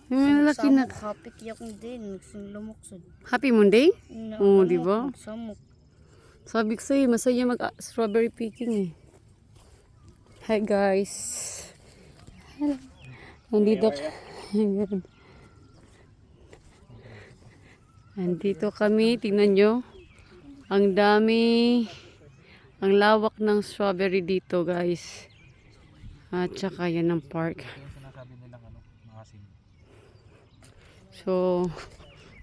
Yung lalaki na. Happy kiyak din. Lumoksod. Happy Monday? Oo, di ba? Samok. Sabi ko sa'yo, masaya mag-strawberry picking eh. Hi guys. Hello. Nandito. Nandito kami. Tingnan nyo. Ang dami. Ang lawak ng strawberry dito guys. At saka yan ang park. So,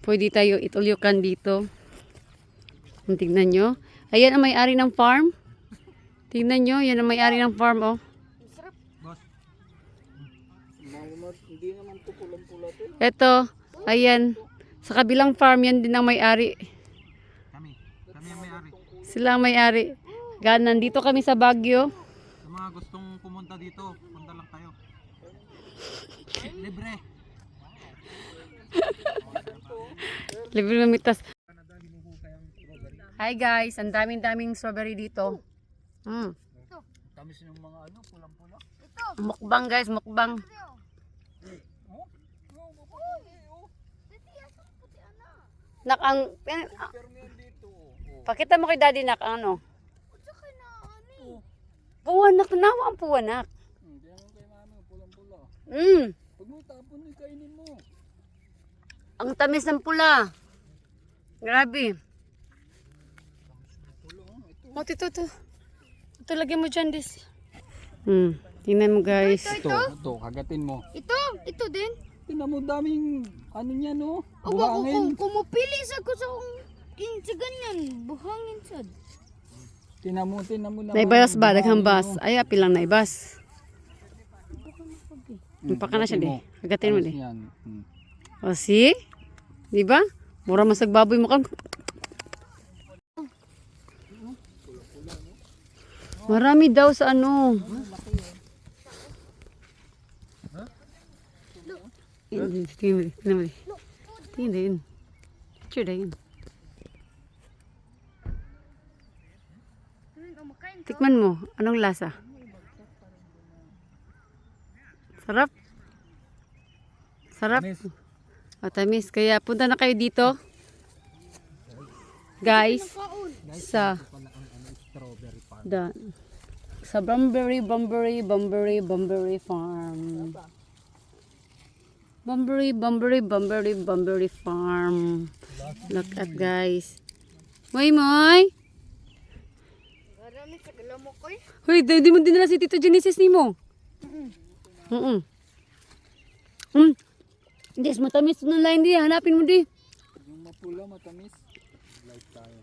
pwede tayo itulyukan dito. Tingnan nyo. Ayan ang may-ari ng farm. Tingnan nyo, yan ang may-ari ng farm, oh. Hindi naman to pulang-pula to. Ito, ayan. Sa kabilang farm, yan din ang may-ari. Kami ang may-ari. Sila ang may-ari. Nandito kami sa Baguio. Sa mga gustong pumunta dito, punta lang kayo. Libre. Libre mamitas. Hi guys, ang daming strawberry dito. Tamis yung mga pulang-pula. Mukbang guys, mukbang. Nak ang pakita mo kay daddy nak ano. Puwanak na ang puwanak. Hindi naman kay mama pulang-pula. Pag mo tapon kainin mo. Ang tamis ng pula. Grabe. Oh, ito. Ito lagyan mo dyan, dis. Tingnan mo guys. Ito, kagatin mo. Ito din. Tingnan mo daming ano niya no? Opo, Buhangin. kumupili sa ko sa ganyan. Buhangin sad. Tingnan mo naman. Naibas ba? Daghambas. Ay, apil lang naibas. Paka na siya di. Kagatin mo di. O, see? Diba? Mura masag baboy mo kan. Marami daw sa ano. Tingnan mo. Tingnan. Picture din. Tikman mo. Anong lasa? Sarap? Sarap? O, tamis. Kaya punta na kayo dito. Guys. Sa Bunbury Farm. Bunbury Farm. Look at guys. Moy. Marami sa kalamok ko. Hoy, di mo dinala si Tito Genesis ni mo. Hindi, matamis na line di. Hanapin mo di. Yung mapula, matamis. Like tayo.